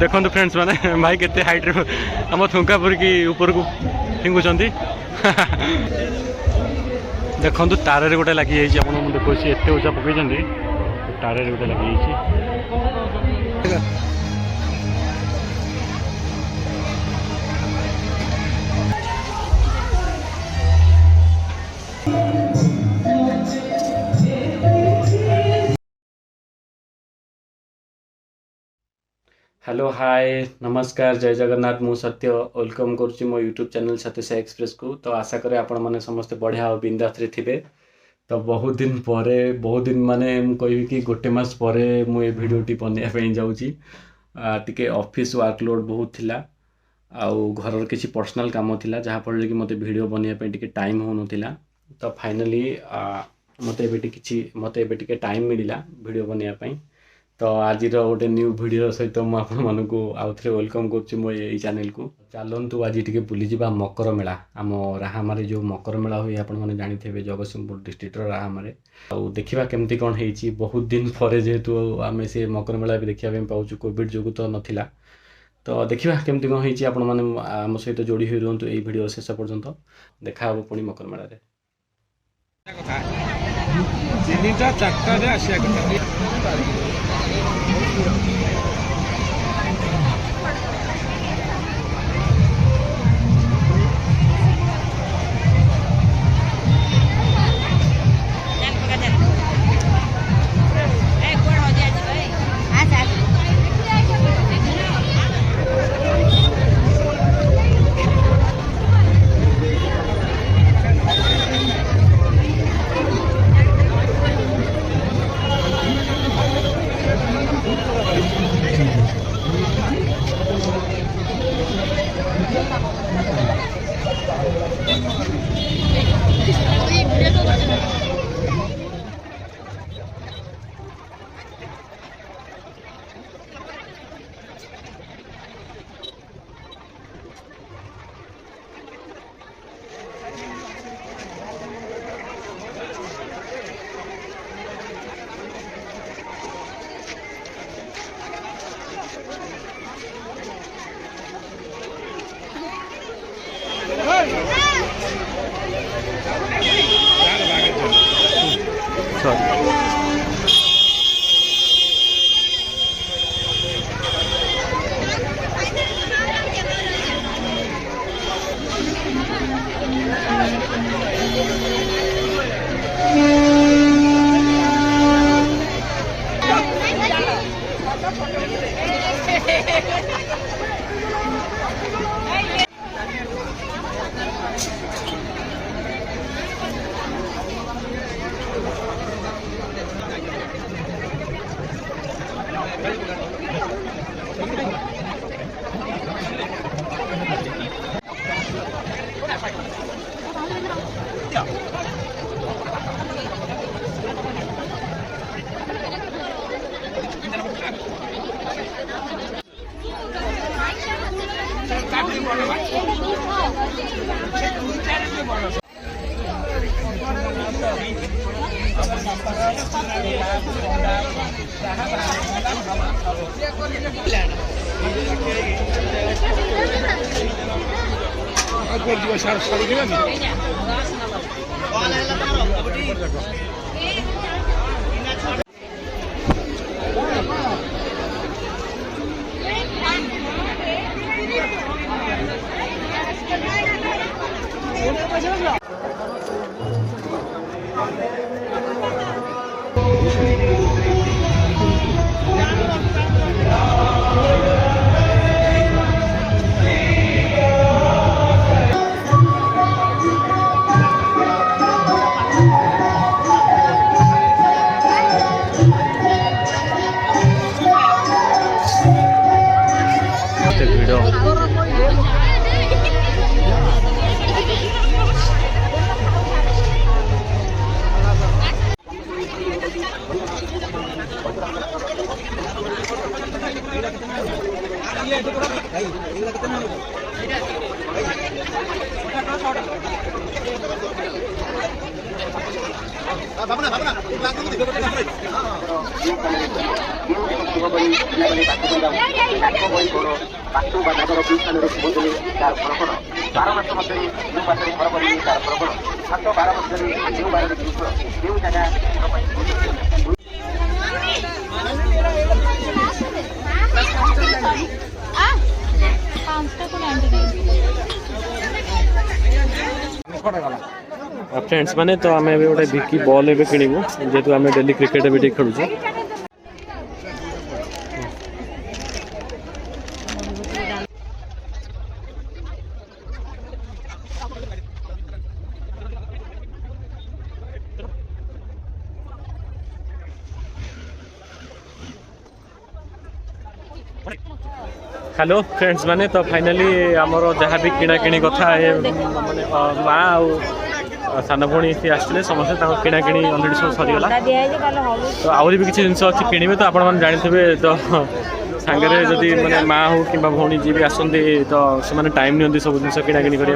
देखो फ्रेंड्स माने भाई केते हाइट रे आम थुंका पुरिकी ऊपर को फिंगुचंती देखो तार रे गोटे लगी जाइए आपन देखो एते उचा पकईचंती तार रे गोटे लगी जाइए हेलो हाय नमस्कार जय जगन्नाथ मु सत्य वेलकम करुच्ची मो यूट्यूब चैनल सत्यसा एक्सप्रेस को। तो आशा करे आपण मैंने समस्ते बढ़िया और बिंदास रे थिबे। तो बहुत दिन माने मु कहबी कि गोटे मास परे मु ए वीडियोटी बनिया पे जाउची। टिके ऑफिस वर्कलोड बहुत थिला आउ घर किसी पर्सनल काम थिला जहाँ फल कि मते वीडियो बनिया पे टिके टाइम हो नथिला। तो फाइनली मते एबे टिके टाइम मिलिला वीडियो बनिया पे। तो आज गोटे न्यू वीडियो सहित मुझे आउ थे वेलकम करुच्ची मो ये चैनल को। चलतु आज टी बुली जा मकर मेला आम राहामारे जो मकर मेला हुए आपने जानते जगतसिंहपुर डिस्ट्रिक्ट राहामारे। आउ देखा केमती कौन है बहुत दिन पर जेहेतु आम से मकर मेला भी देखा पाऊँ कोविड जो तो नाला। तो देखा केमती कौन है आम सहित जोड़ी हुई रुहतु ये वीडियो शेष पर्यंत देखा पुणी मकर मेला रे। फ्रेंड्स माने तो आम गोटे विकी बॉल एवं किणु जेहतु आम डेली क्रिकेट भी खेलुँ। हेलो फ्रेंड्स माने तो फाइनली आमर जहाँ भी किणा किणी कथा माने माँ सान भणी सी आसते समस्त किणा किणी अलरेडी सब सरीगला। तो आहरी भी किसी जिन अच्छी किणवे तो आपण मैंने जानते तो सांगे जदि मैंने माँ हो कि भौणी जी भी आसती तो से टाइम नि सब जिन किणा किणी करने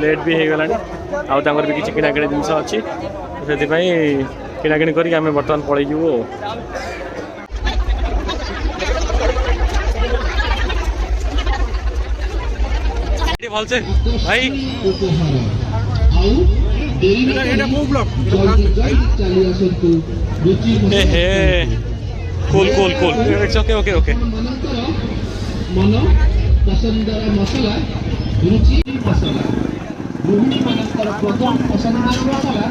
लेट भी हो गला आउर भी किसी किणा किणी जिन अच्छी से किणा किणी करके आम बर्तमान पलैबू। भलसे भाई cool cool cool it's okay okay okay मन पसंदर मसला रुचि मसला गृहिणी मानकर प्रथम पसंदर मसला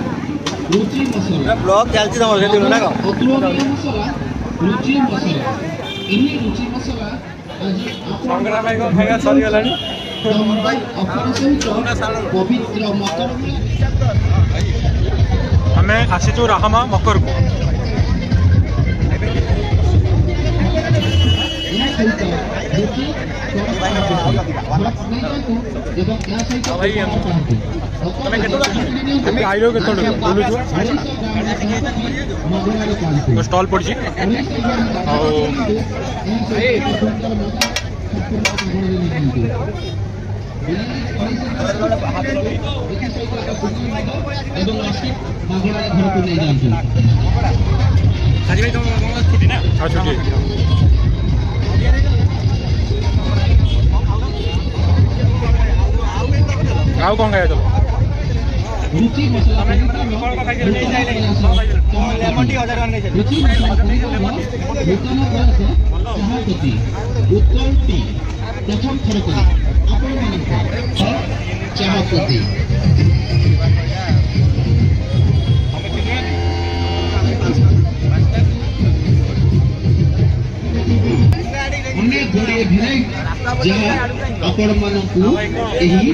रुचि मसला ब्लॉग चलती तमर से दिनो ना मसला रुचि मसला इनी रुचि मसला आज संग्राम भाई को खाଇବା सरी गलानी आम आसीचु राहमा मकर को स्टॉल पड़ी छुट्टी ना छुट्टी आउ कौन खाया चलो प्रथम थर चाहपति अनेक गुड़े भिन्न जहाँ आपण मानकु एही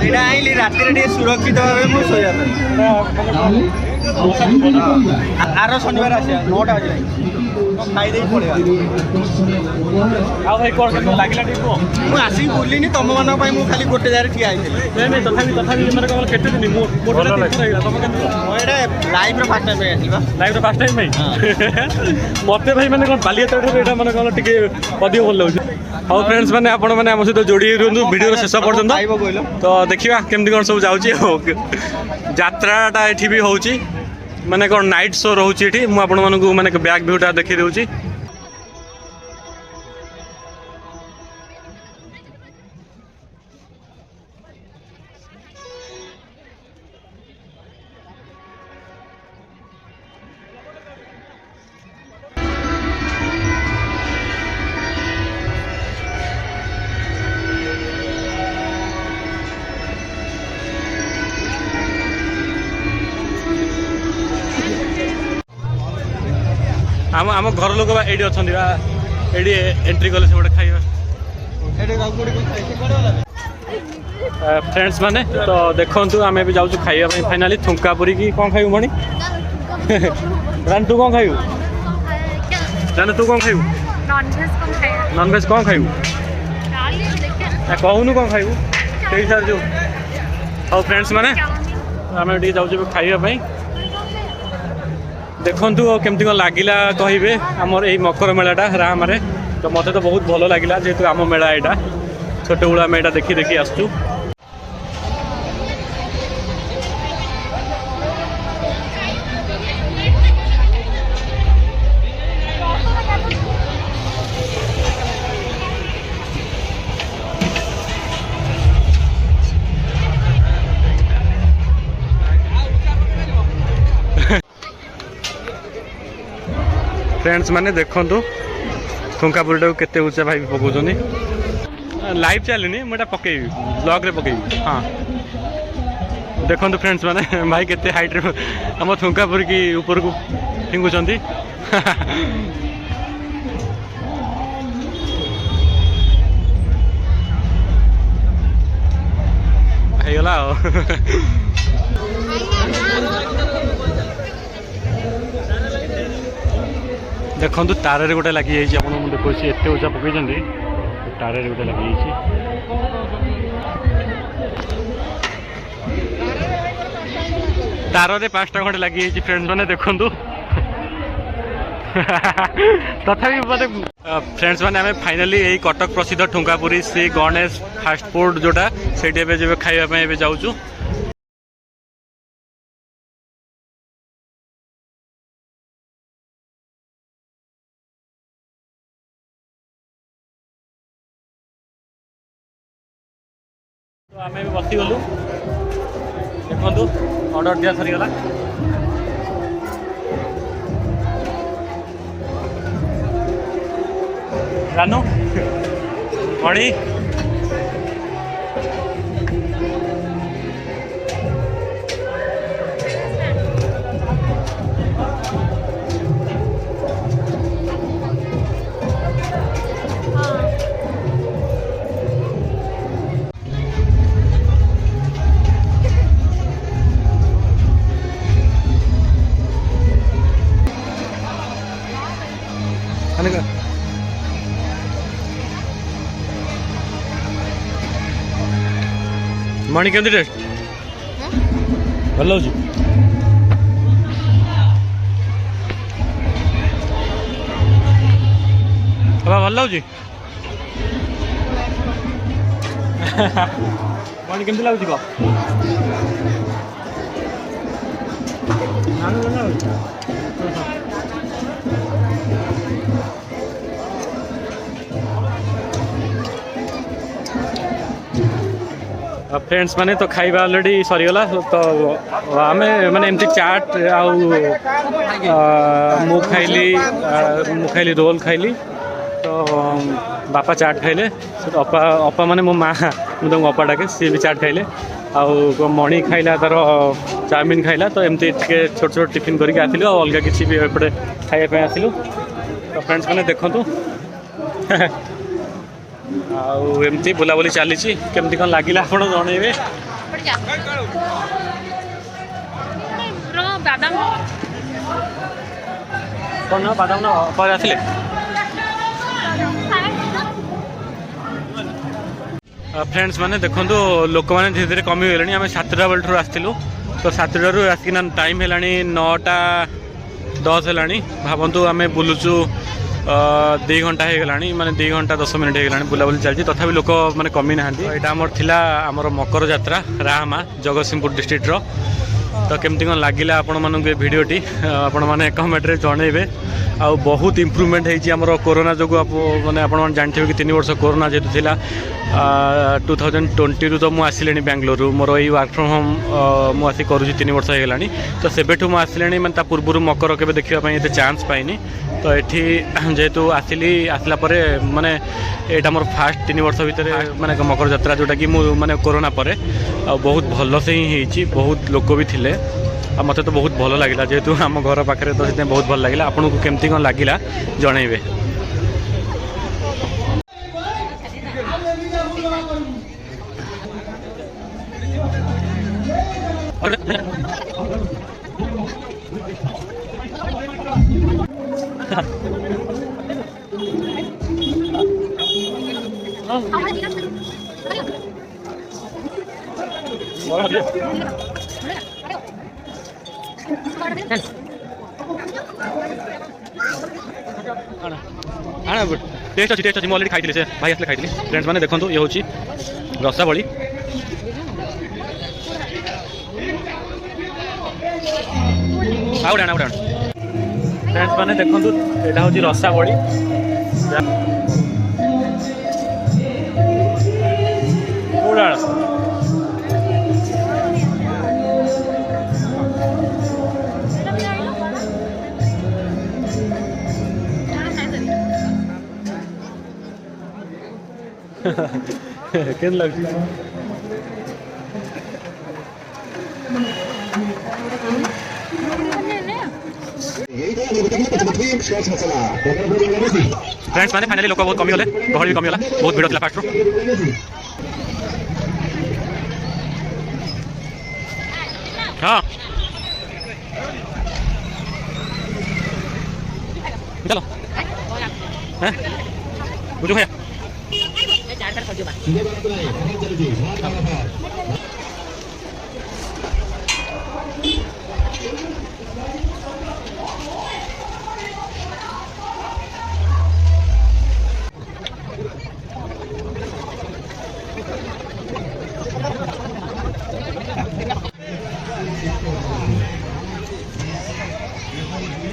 एटा आइली राति रे सुरक्षित भाबे मु सोया आरो शनिवार आसे 9टा बजे खाई दे पड़े आ भाई कोन लागला टिको मु आसी बोलिनी तम मानक पई मु खाली गोटे जारे ठिया आइथिले नै तथापि माने कमल केते दिन मु मोटला दिन रहिला तम केते एटा live row first time आइथिबा live row first time भाई मते भाई माने कोन बालियाता एटा माने कमल टिके अधिक भल लागु हाउ फ्रेंड्स माने आपण माने हम सहित जोड़ी रहनु वीडियो रो शेष पर्यंत तो देखिबा केमदी कोन सब जाउची यात्राटा एठी भी होउची माने कौन नाइट शो रोचे ये मुझे आपण मानक माने बैक भ्यूटा देखी दूसरी आम आम घर लोक ये अच्छा ये एंट्री कले से गोटे खाଇବା फ्रेंड्स माने तो देखु आम भी जाऊँ खाइबा फाइनाली थुंका पुरी की कौन खाइबू मणि रान तू कौन खाइबू जान तू कौन खाइबू नॉन वेज कौन खाइबू कहूनु कौन खाइबू से हिसाब जो हाँ फ्रेंड्स माने आम जाऊँ खाइबा देखु केमती कौन लगिला कहे आमर यही मकर मेलाटा राम तो तो मत तो बहुत भल लगे जेहेतु आम मेला यहाँ छोट बड़ा आम यहाँ देखी देखी आसचु। फ्रेंड्स माने देखंतु ठुंकापुरी टाक केते उच्चा भाई पकाउछनी लाइव चलनी मुझे पकेबी ब्लॉग रे पकेबी। हाँ देखंतु फ्रेंड्स माने भाई केते हाइट रे हम ठुंकापुरी की ऊपर को फिंगुछंती। हेगला देखो तार गोटे लगी आप देखो एत उचा पकई तार गोटे लगी तार 5टा खंडे लगी फ्रेंड्स मैंने देखु तथापि मतलब फ्रेंड्स मैंने आम फाइनाली यही कटक प्रसिद्ध ठुंकापुरी श्री गणेश फास्ट फूड जोटा से खाइबा जाऊँ। तो आम बसी गलु देखु ऑर्डर दिया सरीगला रानू मणि मणि केमती टेस्ट भल लगे भल लगे मणि केमती लगुच कह फ्रेंड्स माने तो खाइबा ऑलरेडी सरीगला तो आम माने एमती चाट मु खाइली रोल खाइली तो बापा चाट खाइले अपा अपा माने मो माँ मुझे अपा डाके सी भी चाट खाइले आउ मणि खाइला तार चाउमिन खाइला तो एमती छोट छोट टिफिन करके आसिलु अलग किसी भी एपटे खाइबा आसिलु। तो फ्रेंड्स माने देखंतु आमती बुलाबुली चली केमती कौन लगे आप जनइबे कौन ना बादाम ना पर आसिले फ्रेंड्स माने देखंतु लोक माने धीरे धीरे कमी गले आम 7टा बेलू आसलु तो 7टारू आसिक टाइम है 9टा 10 है भावतु आम बुलुचु 2 घंटा हो गला माने 2 घंटा 10 मिनट हो गला बुलाबुली चलती तथापि लोक मैंने कमी ना यहाँ आमर थिला आमर मकर जात्रा राहामा जगतसिंहपुर डिस्ट्रिक्ट रो तो केमती कौन लगे आपण मानक भिडटी आपण मैंने कमेंट रे जनइबे आ बहुत इम्प्रूवमेंट होमर कोरोना जो मैंने आप जानते कि 3 वर्ष कोरोना जेहतु थिला 2020 रू तो मुझे आसिले बेंगलोर मोर ये वर्क फ्रॉम होम मुझे करुँची 3 वर्ष हो गला तो सेबेठू मुझे आसिले मैंने पूर्व मकर के देखापी ये चान्स पाइनी तो ये जेहेतु आसला माने यहाँ मोर फास्ट 3 वर्ष भितर माने मकर जात्रा जोटा कि माने कोरोना पर बहुत भल से ही बहुत लोक भी थिले मत तो बहुत भल लगे जेहेतु आम घर पाखे तो से बहुत भल लगे आपन को केमती कौन लगे जनइबे। आना टेस्ट अच्छी मैं ऑलरेडी खाई से भाई आसले खाई फ्रेंड्स मैंने देखो ये हूँ रसावली आउट फ्रेंड्स मैंने देखो यहाँ हूँ रसावली केन लगे फ्रेंड्स मैंने फाइनली लोक बहुत कमीगले गहली भी कमीगला बहुत भिड़ था फास्ट हाँ चलो बुझो भैया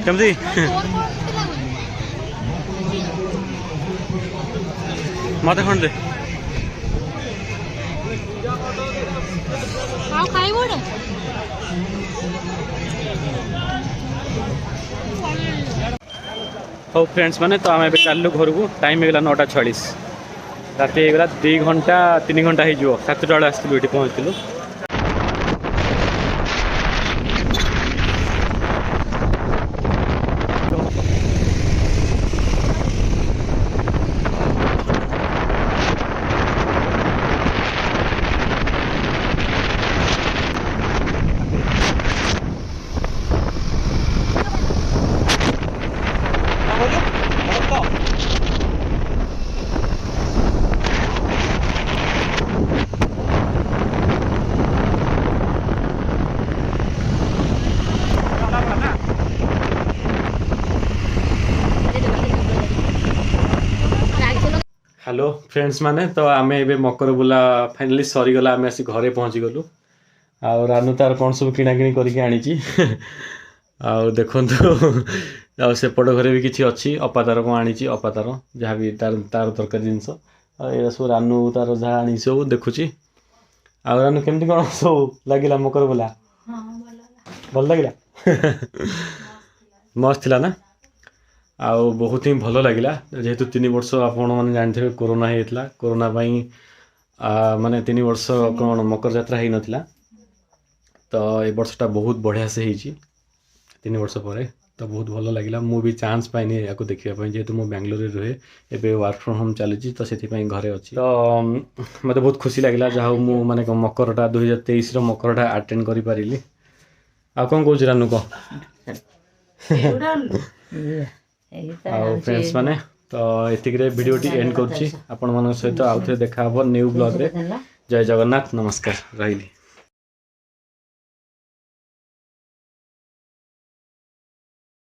कमजी माता खंड दे हाँ फ्रेंड्स मैंने तो आम चलू घर को टाइम होगा 9:46 राति होगा 2 घंटा 3 घंटा हो 7टा बेले आसलु ये पहुँचलु हेलो फ्रेंड्स माने तो आम ए मकर बुला फाइनाली सरीगला आम आसी घरे पहुँची गलु आउ रानू तार कौन सब किणाकिणी करके आनी देखु सेपट घरे भी किसी अच्छी अपा तार कौन आनी अपा तार जहाँ भी तार तार तरकारी जिनस ये सब रानू तार जहाँ आनी सब देखुची आ रानू केमती कौन सब लगे मकर बुला भल लगे मस्त थिला ना आउ बहुत ही भल लगे जेहेतु 3 वर्ष आपण मैंने जानते कोरोना होता कोरोना माने 3 वर्ष कौन मकर यात्रा हो नाला तो ये वर्षटा बहुत बढ़िया से होती 3 वर्ष पर तो बहुत भल लगे मुझे चान्स पाइनि या देखा जेहेतु मुझे बेंगलोर रुहे ए वर्क फ्रॉम होम चली तो से घरे अच्छी तो मत बहुत खुशी लगे जहाँ मुझे माने मकरटा 2023 मकरटा अटेंड कर पारि आ कौन कौन रानू कह फ्रेंड्स माने तो ये वीडियोटी एंड कर सहित आउ थे देखा न्यू ब्लॉग रे जय जगन्नाथ नमस्कार रही।